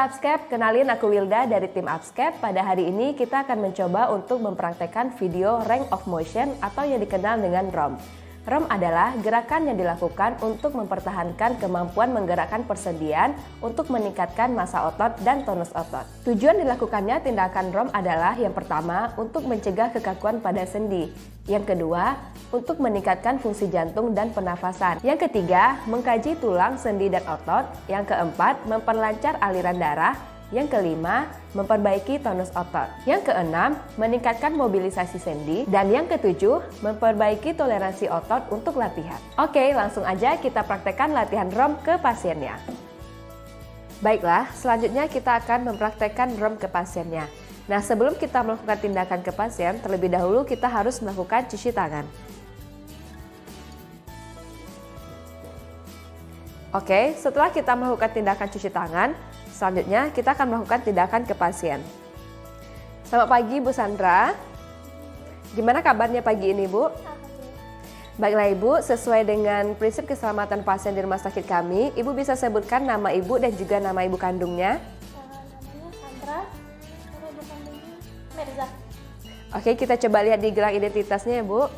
Upscape, kenalin aku Wilda dari tim Upscape. Pada hari ini kita akan mencoba untuk mempraktekkan video range of motion atau yang dikenal dengan ROM. ROM adalah gerakan yang dilakukan untuk mempertahankan kemampuan menggerakkan persendian untuk meningkatkan massa otot dan tonus otot. Tujuan dilakukannya tindakan ROM adalah yang pertama, untuk mencegah kekakuan pada sendi. Yang kedua, untuk meningkatkan fungsi jantung dan pernafasan. Yang ketiga, mengkaji tulang, sendi, dan otot. Yang keempat, memperlancar aliran darah. Yang kelima, memperbaiki tonus otot. Yang keenam, meningkatkan mobilisasi sendi. Dan yang ketujuh, memperbaiki toleransi otot untuk latihan. Oke, langsung aja kita praktekkan latihan ROM ke pasiennya. Baiklah, selanjutnya kita akan mempraktekkan ROM ke pasiennya. Nah, sebelum kita melakukan tindakan ke pasien, terlebih dahulu kita harus melakukan cuci tangan. Oke, setelah kita melakukan tindakan cuci tangan, selanjutnya kita akan melakukan tindakan ke pasien. Selamat pagi Bu Sandra. Gimana kabarnya pagi ini Bu? Baiklah Ibu, sesuai dengan prinsip keselamatan pasien di rumah sakit kami, Ibu bisa sebutkan nama Ibu dan juga nama Ibu kandungnya. Namanya Sandra, nama Ibu kandungnya Merza. Oke, kita coba lihat di gelang identitasnya ya Bu.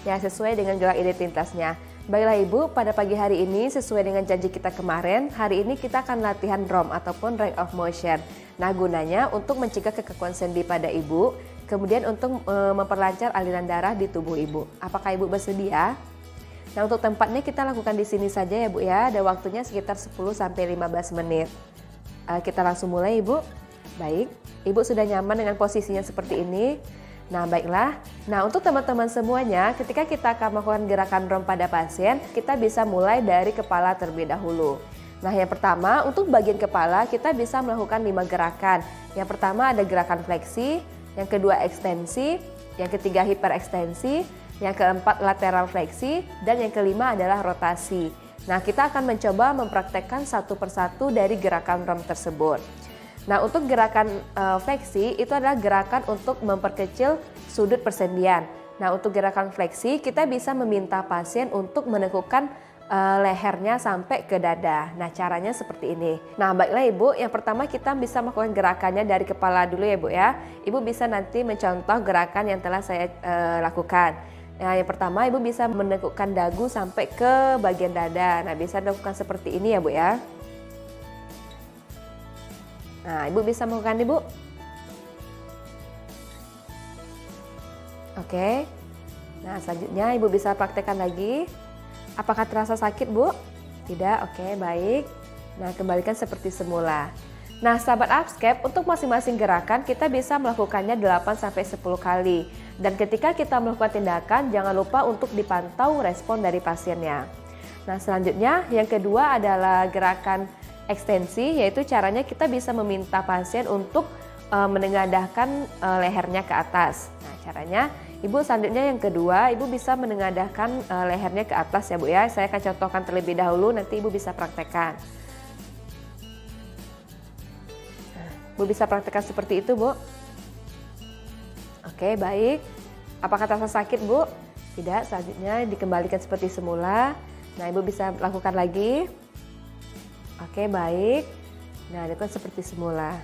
Ya, sesuai dengan gelang identitasnya. Baiklah Ibu, pada pagi hari ini sesuai dengan janji kita kemarin, hari ini kita akan latihan ROM ataupun range of motion. Nah, gunanya untuk mencegah kekakuan sendi pada Ibu, kemudian untuk memperlancar aliran darah di tubuh Ibu. Apakah Ibu bersedia? Nah, untuk tempatnya kita lakukan di sini saja ya Bu ya, ada waktunya sekitar 10-15 menit. Kita langsung mulai Ibu. Baik, Ibu sudah nyaman dengan posisinya seperti ini. Nah, baiklah. Nah, untuk teman-teman semuanya, ketika kita akan melakukan gerakan ROM pada pasien, kita bisa mulai dari kepala terlebih dahulu. Nah, yang pertama, untuk bagian kepala, kita bisa melakukan 5 gerakan. Yang pertama ada gerakan fleksi, yang kedua ekstensi, yang ketiga hiperekstensi, yang keempat lateral fleksi, dan yang kelima adalah rotasi. Nah, kita akan mencoba mempraktekkan satu persatu dari gerakan ROM tersebut. Nah, untuk gerakan fleksi itu adalah gerakan untuk memperkecil sudut persendian. Nah, untuk gerakan fleksi kita bisa meminta pasien untuk menekukkan lehernya sampai ke dada. Nah, caranya seperti ini. Nah, baiklah Ibu, yang pertama kita bisa melakukan gerakannya dari kepala dulu ya Bu ya. Ibu bisa nanti mencontoh gerakan yang telah saya lakukan. Nah, yang pertama Ibu bisa menekukkan dagu sampai ke bagian dada. Nah, bisa dilakukan seperti ini ya Bu ya. Nah, Ibu bisa melakukan Ibu. Oke. Nah, selanjutnya Ibu bisa praktekkan lagi. Apakah terasa sakit Bu? Tidak, oke, baik. Nah, kembalikan seperti semula. Nah, sahabat Upscape, untuk masing-masing gerakan kita bisa melakukannya 8-10 kali. Dan ketika kita melakukan tindakan, jangan lupa untuk dipantau respon dari pasiennya. Nah, selanjutnya yang kedua adalah gerakan ekstensi, yaitu caranya kita bisa meminta pasien untuk menengadahkan lehernya ke atas. Nah, caranya Ibu selanjutnya yang kedua, Ibu bisa menengadahkan lehernya ke atas ya Bu ya. Saya akan contohkan terlebih dahulu, nanti Ibu bisa praktekkan. Nah, Ibu bisa praktekkan seperti itu Bu. Oke, baik. Apakah terasa sakit Bu? Tidak, selanjutnya dikembalikan seperti semula. Nah, Ibu bisa lakukan lagi. Oke, baik. Nah, itu kan seperti semula.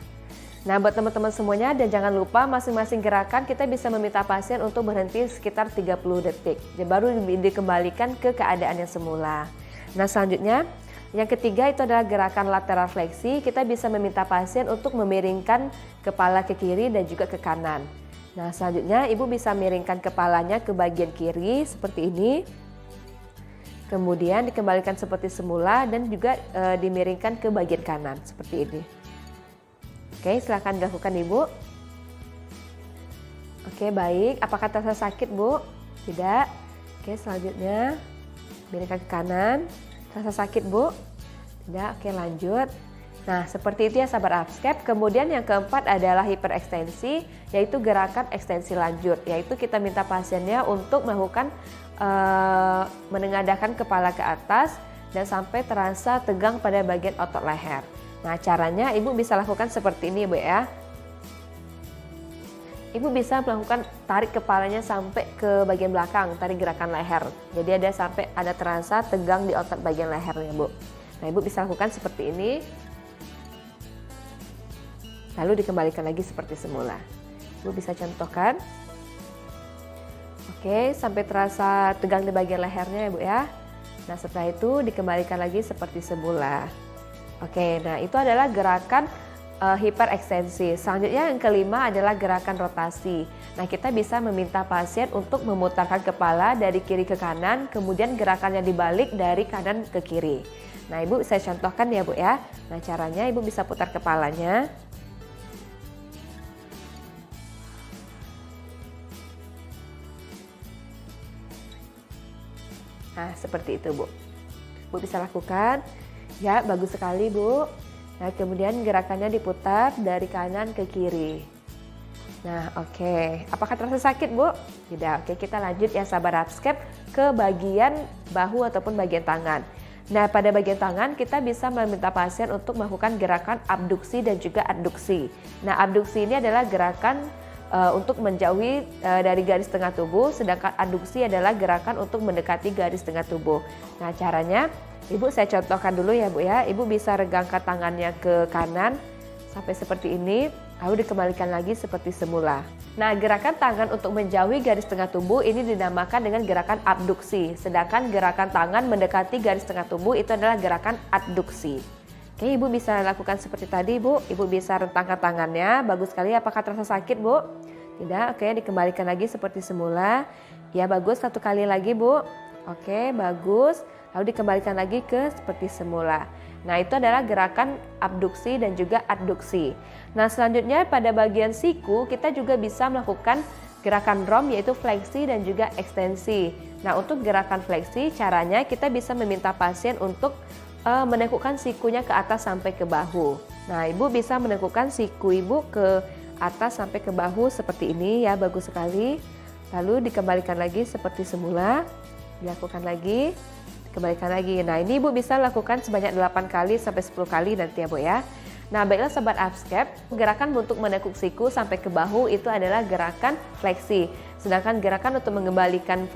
Nah, buat teman-teman semuanya, dan jangan lupa masing-masing gerakan kita bisa meminta pasien untuk berhenti sekitar 30 detik. Dan baru dikembalikan ke keadaan yang semula. Nah, selanjutnya yang ketiga itu adalah gerakan lateral fleksi. Kita bisa meminta pasien untuk memiringkan kepala ke kiri dan juga ke kanan. Nah, selanjutnya Ibu bisa miringkan kepalanya ke bagian kiri seperti ini. Kemudian dikembalikan seperti semula dan juga dimiringkan ke bagian kanan seperti ini. Oke, silakan dilakukan Ibu. Oke, baik. Apakah terasa sakit Bu? Tidak. Oke, selanjutnya miringkan ke kanan. Terasa sakit Bu? Tidak. Oke, lanjut. Nah, seperti itu ya sahabat Upscape. Kemudian yang keempat adalah hiperekstensi, yaitu gerakan ekstensi lanjut, yaitu kita minta pasiennya untuk melakukan menengadahkan kepala ke atas dan sampai terasa tegang pada bagian otot leher. Nah, caranya Ibu bisa lakukan seperti ini Bu ya. Ibu bisa melakukan tarik kepalanya sampai ke bagian belakang, tarik gerakan leher. Jadi ada terasa tegang di otot bagian lehernya Bu. Nah, Ibu bisa lakukan seperti ini. lalu dikembalikan lagi seperti semula. Ibu bisa contohkan. Oke, sampai terasa tegang di bagian lehernya ya Bu ya. Nah setelah itu dikembalikan lagi seperti semula. Oke, nah itu adalah gerakan hiperekstensi. Selanjutnya yang kelima adalah gerakan rotasi. Nah kita bisa meminta pasien untuk memutarkan kepala dari kiri ke kanan, kemudian gerakannya dibalik dari kanan ke kiri. Nah Ibu saya contohkan ya Bu ya. Nah caranya Ibu bisa putar kepalanya. Nah seperti itu Bu. Bu bisa lakukan. Ya bagus sekali Bu. Nah kemudian gerakannya diputar dari kanan ke kiri. Nah oke, apakah terasa sakit Bu? Tidak, oke kita lanjut ya sahabat Upscape ke bagian bahu ataupun bagian tangan. Nah pada bagian tangan kita bisa meminta pasien untuk melakukan gerakan abduksi dan juga adduksi. Nah abduksi ini adalah gerakan untuk menjauhi dari garis tengah tubuh, sedangkan adduksi adalah gerakan untuk mendekati garis tengah tubuh. Nah caranya Ibu saya contohkan dulu ya Bu ya. Ibu bisa regangkan tangannya ke kanan sampai seperti ini, lalu dikembalikan lagi seperti semula. Nah gerakan tangan untuk menjauhi garis tengah tubuh ini dinamakan dengan gerakan abduksi, sedangkan gerakan tangan mendekati garis tengah tubuh itu adalah gerakan adduksi. Oke, Ibu bisa lakukan seperti tadi Bu. Ibu bisa rentangkan tangannya, bagus sekali. Apakah terasa sakit Bu? Tidak, oke dikembalikan lagi seperti semula. Ya bagus, satu kali lagi Bu. Oke bagus. Lalu dikembalikan lagi ke seperti semula. Nah itu adalah gerakan abduksi dan juga adduksi. Nah selanjutnya pada bagian siku kita juga bisa melakukan gerakan ROM yaitu fleksi dan juga ekstensi. Nah untuk gerakan fleksi caranya kita bisa meminta pasien untuk menekukkan sikunya ke atas sampai ke bahu. Nah Ibu bisa menekukkan siku Ibu ke atas sampai ke bahu seperti ini ya, bagus sekali. Lalu dikembalikan lagi seperti semula, dilakukan lagi. Kembalikan lagi. Nah ini Ibu bisa lakukan sebanyak 8 kali sampai 10 kali nanti ya Bu ya. Nah baiklah Sobat Upscape, gerakan untuk menekuk siku sampai ke bahu itu adalah gerakan fleksi. Sedangkan gerakan untuk mengembalikan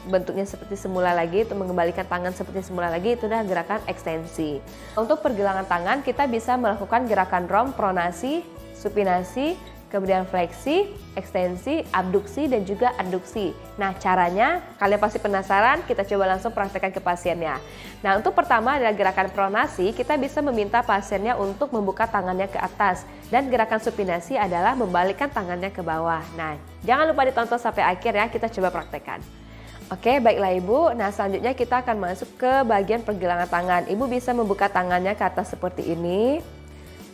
bentuknya seperti semula lagi, untuk mengembalikan tangan seperti semula lagi itu adalah gerakan ekstensi. Untuk pergelangan tangan kita bisa melakukan gerakan ROM, pronasi, supinasi, kemudian fleksi, ekstensi, abduksi, dan juga adduksi. Nah caranya kalian pasti penasaran, kita coba langsung praktekkan ke pasiennya. Nah untuk pertama adalah gerakan pronasi, kita bisa meminta pasiennya untuk membuka tangannya ke atas. Dan gerakan supinasi adalah membalikkan tangannya ke bawah. Nah jangan lupa ditonton sampai akhir ya, kita coba praktekkan. Oke baiklah Ibu, nah selanjutnya kita akan masuk ke bagian pergelangan tangan. Ibu bisa membuka tangannya ke atas seperti ini.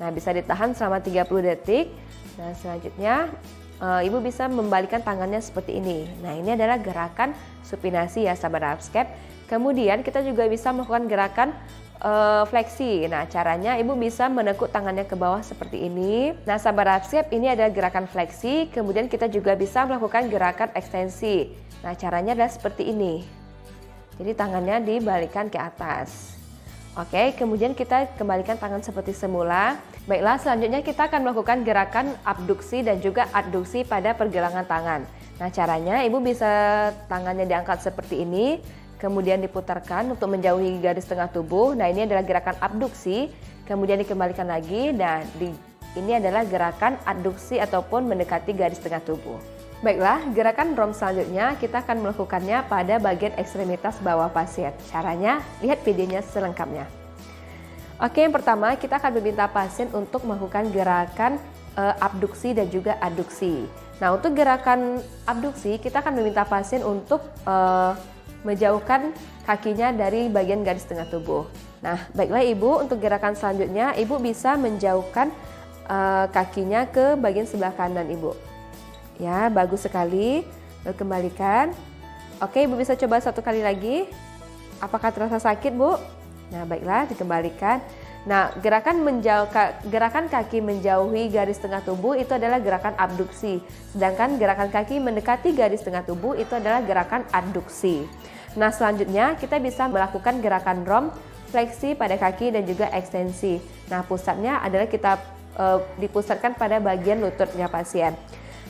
Nah bisa ditahan selama 30 detik. Nah selanjutnya Ibu bisa membalikkan tangannya seperti ini. Nah ini adalah gerakan supinasi ya sahabat Upscape. Kemudian kita juga bisa melakukan gerakan fleksi. Nah caranya Ibu bisa menekuk tangannya ke bawah seperti ini. Nah sahabat Upscape ini adalah gerakan fleksi. Kemudian kita juga bisa melakukan gerakan ekstensi. Nah caranya adalah seperti ini. Jadi tangannya dibalikkan ke atas. Oke, kemudian kita kembalikan tangan seperti semula. Baiklah, selanjutnya kita akan melakukan gerakan abduksi dan juga adduksi pada pergelangan tangan. Nah, caranya Ibu bisa tangannya diangkat seperti ini, kemudian diputarkan untuk menjauhi garis tengah tubuh. Nah, ini adalah gerakan abduksi, kemudian dikembalikan lagi dan ini adalah gerakan adduksi ataupun mendekati garis tengah tubuh. Baiklah, gerakan ROM selanjutnya kita akan melakukannya pada bagian ekstremitas bawah pasien. Caranya, lihat videonya selengkapnya. Oke, yang pertama kita akan meminta pasien untuk melakukan gerakan abduksi dan juga adduksi. Nah, untuk gerakan abduksi kita akan meminta pasien untuk menjauhkan kakinya dari bagian garis tengah tubuh. Nah, baiklah Ibu, untuk gerakan selanjutnya Ibu bisa menjauhkan kakinya ke bagian sebelah kanan Ibu. Ya, bagus sekali. Lalu kembalikan. Oke, Ibu bisa coba satu kali lagi. Apakah terasa sakit, Bu? Nah, baiklah, dikembalikan. Nah, gerakan kaki menjauhi garis tengah tubuh itu adalah gerakan abduksi. Sedangkan gerakan kaki mendekati garis tengah tubuh itu adalah gerakan adduksi. Nah, selanjutnya kita bisa melakukan gerakan ROM, fleksi pada kaki dan juga ekstensi. Nah, pusatnya adalah kita dipusatkan pada bagian lututnya pasien.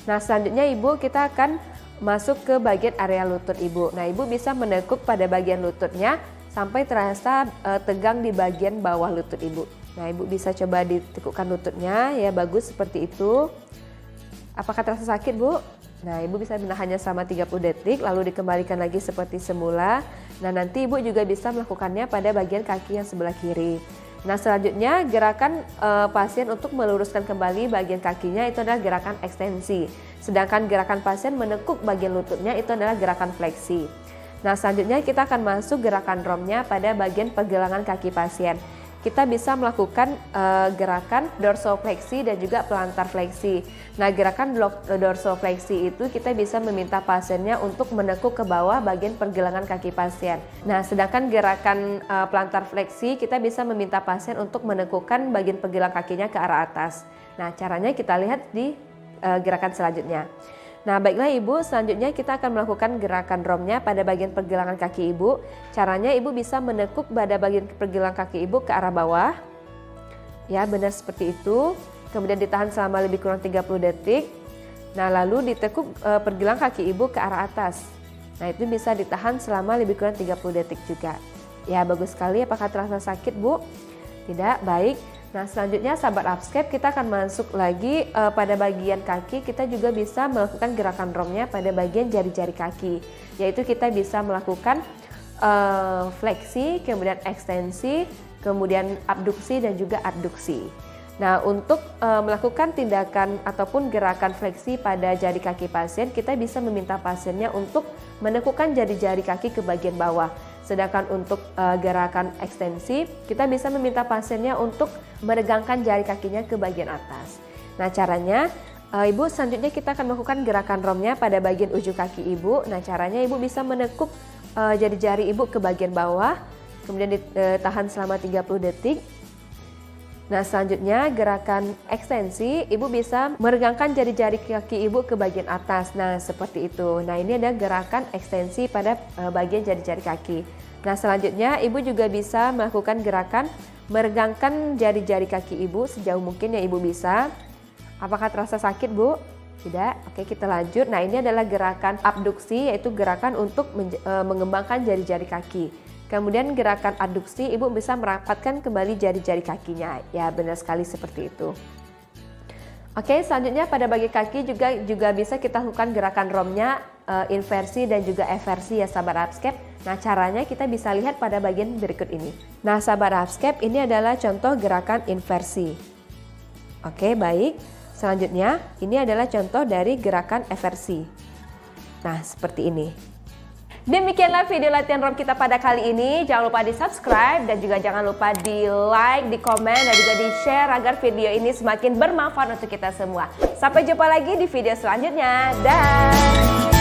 Nah selanjutnya Ibu kita akan masuk ke bagian area lutut Ibu. Nah Ibu bisa menekuk pada bagian lututnya sampai terasa tegang di bagian bawah lutut Ibu. Nah, Ibu bisa coba ditekukkan lututnya, ya bagus seperti itu. Apakah terasa sakit, Bu? Nah, Ibu bisa menahannya selama 30 detik, lalu dikembalikan lagi seperti semula. Nah, nanti Ibu juga bisa melakukannya pada bagian kaki yang sebelah kiri. Nah, selanjutnya gerakan pasien untuk meluruskan kembali bagian kakinya itu adalah gerakan ekstensi. Sedangkan gerakan pasien menekuk bagian lututnya itu adalah gerakan fleksi. Nah, selanjutnya kita akan masuk gerakan ROM-nya pada bagian pergelangan kaki pasien. Kita bisa melakukan gerakan dorsofleksi dan juga plantar fleksi. Nah, gerakan dorsofleksi itu kita bisa meminta pasiennya untuk menekuk ke bawah bagian pergelangan kaki pasien. Nah, sedangkan gerakan plantar fleksi kita bisa meminta pasien untuk menekukkan bagian pergelangan kakinya ke arah atas. Nah, caranya kita lihat di gerakan selanjutnya. Nah, baiklah Ibu, selanjutnya kita akan melakukan gerakan ROM-nya pada bagian pergelangan kaki Ibu. Caranya Ibu bisa menekuk pada bagian pergelangan kaki Ibu ke arah bawah. Ya, benar seperti itu. Kemudian ditahan selama lebih kurang 30 detik. Nah, lalu ditekuk pergelangan kaki Ibu ke arah atas. Nah, itu bisa ditahan selama lebih kurang 30 detik juga. Ya, bagus sekali. Apakah terasa sakit, Bu? Tidak, baik. Nah, selanjutnya sahabat Upscape, kita akan masuk lagi pada bagian kaki. Kita juga bisa melakukan gerakan ROM-nya pada bagian jari-jari kaki, yaitu kita bisa melakukan fleksi, kemudian ekstensi, kemudian abduksi dan juga adduksi. Nah, untuk melakukan tindakan ataupun gerakan fleksi pada jari kaki pasien, kita bisa meminta pasiennya untuk menekukkan jari-jari kaki ke bagian bawah. Sedangkan untuk gerakan ekstensi, kita bisa meminta pasiennya untuk meregangkan jari kakinya ke bagian atas. Nah, caranya Ibu, selanjutnya kita akan melakukan gerakan ROM-nya pada bagian ujung kaki Ibu. Nah, caranya Ibu bisa menekuk jari-jari Ibu ke bagian bawah, kemudian ditahan selama 30 detik. Nah, selanjutnya gerakan ekstensi, Ibu bisa meregangkan jari-jari kaki Ibu ke bagian atas. Nah, seperti itu. Nah, ini ada gerakan ekstensi pada bagian jari-jari kaki. Nah, selanjutnya Ibu juga bisa melakukan gerakan meregangkan jari-jari kaki Ibu sejauh mungkin yang Ibu bisa. Apakah terasa sakit, Bu? Tidak? Oke, kita lanjut. Nah, ini adalah gerakan abduksi, yaitu gerakan untuk mengembangkan jari-jari kaki. Kemudian gerakan adduksi, Ibu bisa merapatkan kembali jari-jari kakinya. Ya, benar sekali seperti itu. Oke, selanjutnya pada bagian kaki juga bisa kita lakukan gerakan ROM-nya, inversi dan juga eversi ya sahabat Upscape. Nah, caranya kita bisa lihat pada bagian berikut ini. Nah, sahabat Upscape, ini adalah contoh gerakan inversi. Oke, baik. Selanjutnya, ini adalah contoh dari gerakan eversi. Nah, seperti ini. Demikianlah video latihan ROM kita pada kali ini. Jangan lupa di subscribe dan juga jangan lupa di like, di komen dan juga di share agar video ini semakin bermanfaat untuk kita semua. Sampai jumpa lagi di video selanjutnya. Dah.